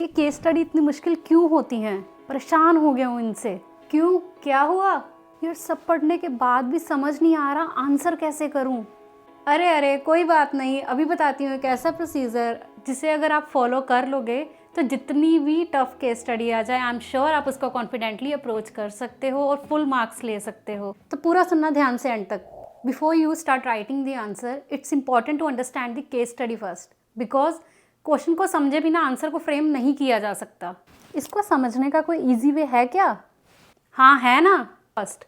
ये case study इतनी मुश्किल क्यों होती हैं? परेशान हो गया हूँ इनसे। क्यों, क्या हुआ? यार सब पढ़ने के बाद भी समझ नहीं आ रहा आंसर कैसे करूँ। अरे कोई बात नहीं, अभी बताती हूँ एक ऐसा प्रोसीजर जिसे अगर आप फॉलो कर लोगे तो जितनी भी टफ केस स्टडी आ जाए, आई एम श्योर आप उसको कॉन्फिडेंटली अप्रोच कर सकते हो और फुल मार्क्स ले सकते हो। तो पूरा सुनना ध्यान से एंड तक। Before you start writing the answer, it's important to understand the case study first, because question को समझे बिना आंसर को फ्रेम नहीं किया जा सकता। इसको समझने का कोई ईजी वे है क्या? हाँ है ना। First,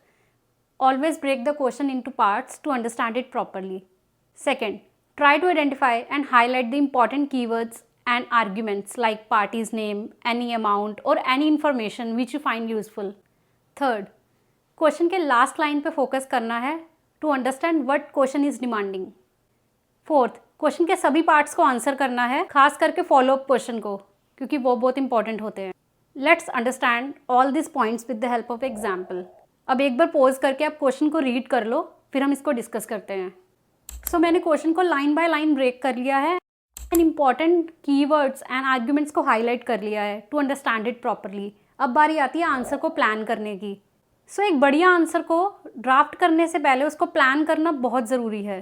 always break the question into parts to understand it properly. Second, try to identify and highlight the important keywords and arguments like party's name, any amount or any information which you find useful. Third, question के last line पे focus करना है to understand what question is demanding. Fourth, question के सभी parts को answer करना है, खास करके फॉलो अप क्वेश्चन को, क्योंकि वो बहुत इंपॉर्टेंट होते हैं। Let's understand all this points with the help of example. अब एक बार पॉज करके आप क्वेश्चन को रीड कर लो, फिर हम इसको डिस्कस करते हैं। सो मैंने क्वेश्चन को लाइन बाय लाइन ब्रेक कर लिया है and important keywords and arguments को हाईलाइट कर लिया है टू अंडरस्टैंड इट प्रॉपरली। अब बारी आती है आंसर को प्लान करने की। सो एक बढ़िया आंसर को ड्राफ्ट करने से पहले उसको प्लान करना बहुत ज़रूरी है,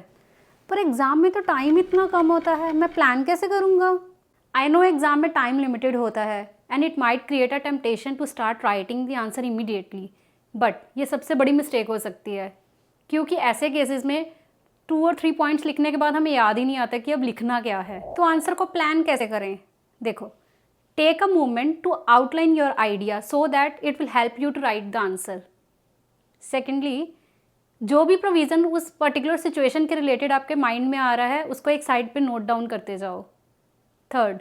पर एग्ज़ाम में तो टाइम इतना कम होता है, मैं प्लान कैसे करूँगा? आई नो एग्ज़ाम में टाइम लिमिटेड होता है and it might create a temptation to start writing the answer immediately, but ये सबसे बड़ी मिस्टेक हो सकती है, क्योंकि ऐसे केसेस में 2 और 3 पॉइंट्स लिखने के बाद हमें याद ही नहीं आता कि अब लिखना क्या है। तो आंसर को प्लान कैसे करें? देखो, take a moment to outline your idea so that it will help you to write the answer. Secondly, जो भी प्रोविज़न उस पर्टिकुलर सिचुएशन के रिलेटेड आपके माइंड में आ रहा है उसको एक साइड पे नोट डाउन करते जाओ। Third,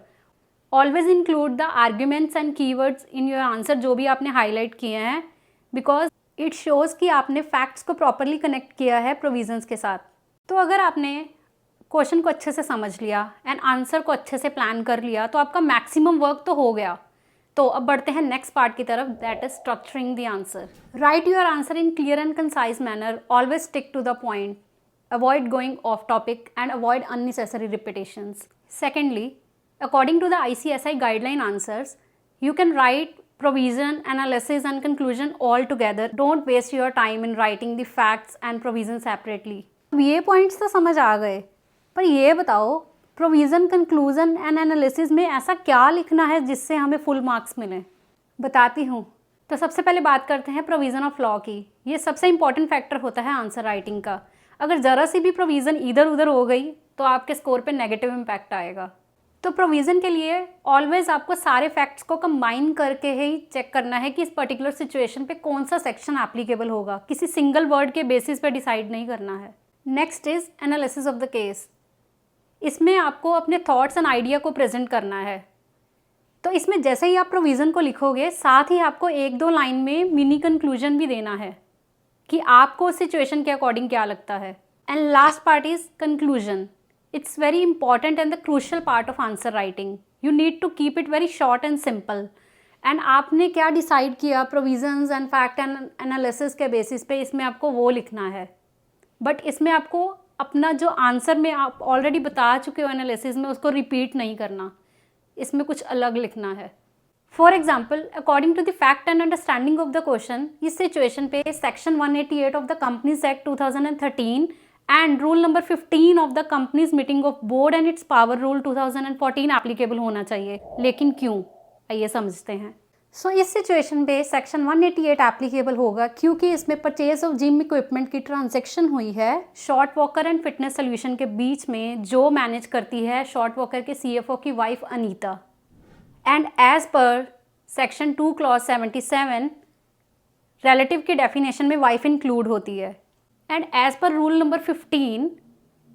always include the arguments and keywords in your answer जो भी आपने हाईलाइट किए हैं, बिकॉज इट शोज़ कि आपने फैक्ट्स को प्रॉपरली कनेक्ट किया है प्रोविजंस के साथ। तो अगर आपने क्वेश्चन को अच्छे से समझ लिया एंड आंसर को अच्छे से प्लान कर लिया तो आपका मैक्सिमम वर्क तो हो गया। तो अब बढ़ते हैं नेक्स्ट पार्ट की तरफ, that is structuring the answer. Write your answer in clear and concise manner, always stick to the point, avoid going off topic and avoid unnecessary repetitions. Secondly, according to the ICSI guideline answers, you can write provision, analysis and conclusion all together. Don't waste your time in writing the facts and provision separately. ये points तो समझ आ गए, पर ये बताओ provision, conclusion and analysis में ऐसा क्या लिखना है जिससे हमें फुल मार्क्स मिलें? बताती हूँ। तो सबसे पहले बात करते हैं प्रोविज़न ऑफ लॉ की। ये सबसे इंपॉर्टेंट फैक्टर होता है आंसर राइटिंग का। अगर ज़रा सी भी प्रोविज़न इधर उधर हो गई तो आपके स्कोर पे नेगेटिव इम्पैक्ट आएगा। तो प्रोविज़न के लिए ऑलवेज आपको सारे फैक्ट्स को कंबाइन करके ही चेक करना है कि इस पर्टिकुलर सिचुएशन पे कौन सा सेक्शन एप्लीकेबल होगा, किसी सिंगल वर्ड के बेसिस पे डिसाइड नहीं करना है। Next is analysis of the case. इसमें आपको अपने थॉट्स एंड आइडिया को प्रेजेंट करना है। तो इसमें जैसे ही आप प्रोविज़न को लिखोगे, साथ ही आपको 1-2 लाइन में मिनी कंक्लूजन भी देना है कि आपको उस सिचुएशन के अकॉर्डिंग क्या लगता है। And last part is conclusion. It's very important and the crucial part of answer writing. You need to keep it very short and simple. And आपने क्या डिसाइड किया provisions and fact and analysis के basis पे, इसमें आपको वो लिखना है। बट इसमें आपको अपना जो आंसर में आप ऑलरेडी बता चुके हो एनालिसिस में, उसको रिपीट नहीं करना, इसमें कुछ अलग लिखना है। For example, according to the fact and understanding of the question, इस सिचुएशन पे section 188 of the companies act 2013 and rule number 15 of the company's meeting of board and its power rule 2014 applicable होना चाहिए। लेकिन क्यों, आइए समझते हैं। सो इस सिचुएशन पे सेक्शन 188 एप्लीकेबल होगा क्योंकि इसमें परचेज ऑफ जिम इक्विपमेंट की ट्रांजैक्शन हुई है short walker and fitness solution के बीच में, जो मैनेज करती है शॉर्ट वॉकर के CFO की wife Anita. And as per section 2 clause 77 relative की डेफिनेशन में वाइफ इंक्लूड होती है। And as per rule number 15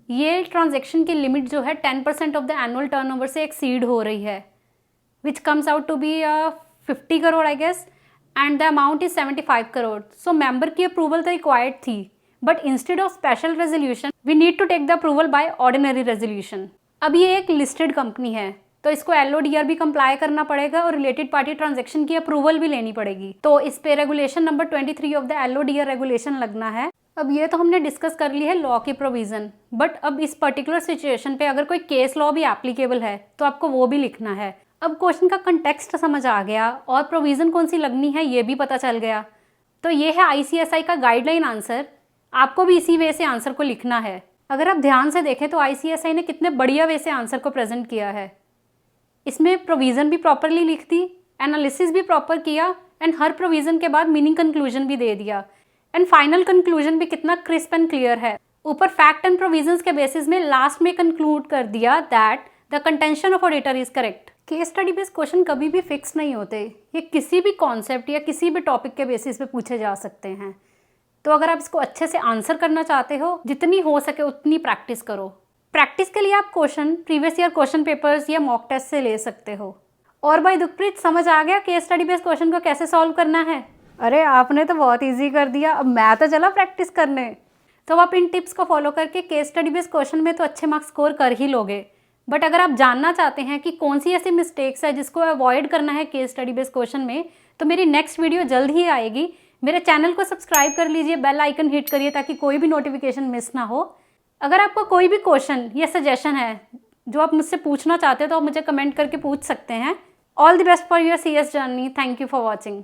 ये ट्रांजेक्शन की लिमिट जो है 10% ऑफ द एनुअल टर्नओवर से एक्सीड हो रही है, which comes out to be 50 crore I guess, and the amount is 75 crore. So member की अप्रूवल तो रिक्वायर्ड थी, but instead of special resolution we need to take the approval by ordinary resolution. अब ये एक लिस्टेड कंपनी है तो इसको LODR भी कंप्लाई करना पड़ेगा और रिलेटेड पार्टी ट्रांजेक्शन की अप्रूवल भी लेनी पड़ेगी। तो इस पे regulation number 23 of the LODR regulation लगना है। अब ये तो हमने डिस्कस कर ली है लॉ की प्रोविज़न, बट अब इस पर्टिकुलर सिचुएशन पे अगर कोई केस लॉ भी एप्लीकेबल है तो आपको वो भी लिखना है। अब क्वेश्चन का कंटेक्स्ट समझ आ गया और प्रोविज़न कौन सी लगनी है ये भी पता चल गया। तो ये है ICSI का गाइडलाइन आंसर। आपको भी इसी वे से आंसर को लिखना है। अगर आप ध्यान से देखें तो ICSI ने कितने बढ़िया वे से आंसर को प्रेजेंट किया है। इसमें प्रोविज़न भी प्रॉपरली लिख दी, एनालिसिस भी प्रॉपर किया एंड हर प्रोविज़न के बाद मीनिंग कंक्लूजन भी दे दिया एंड फाइनल कंक्लूजन भी कितना क्रिस्प एंड क्लियर है। ऊपर फैक्ट एंड प्रोविजंस के बेसिस में लास्ट में कंक्लूड कर दिया that the contention of auditor is correct. Case study based question कभी भी फिक्स नहीं होते, ये किसी भी कॉन्सेप्ट या किसी भी टॉपिक के बेसिस पे पूछे जा सकते हैं। तो अगर आप इसको अच्छे से आंसर करना चाहते हो, जितनी हो सके उतनी प्रैक्टिस करो। प्रैक्टिस के लिए आप question previous year question papers या मॉक टेस्ट से ले सकते हो। और भाई दुखप्रीत, समझ आ गया केस स्टडी बेस्ड क्वेश्चन को कैसे सॉल्व करना है? अरे आपने तो बहुत ईजी कर दिया, अब मैं तो चला प्रैक्टिस करने। तो आप इन टिप्स को फॉलो करके केस स्टडी बेस्ड क्वेश्चन में तो अच्छे मार्क्स स्कोर कर ही लोगे। बट अगर आप जानना चाहते हैं कि कौन सी ऐसी मिस्टेक्स है जिसको अवॉइड करना है केस स्टडी बेस्ड क्वेश्चन में, तो मेरी नेक्स्ट वीडियो जल्द ही आएगी। मेरे चैनल को सब्सक्राइब कर लीजिए, बेल आइकन हिट करिए ताकि कोई भी नोटिफिकेशन मिस ना हो। अगर आपको कोई भी क्वेश्चन या सजेशन है जो आप मुझसे पूछना चाहते हो तो आप मुझे कमेंट करके पूछ सकते हैं। All the best for your CS journey. Thank you for watching.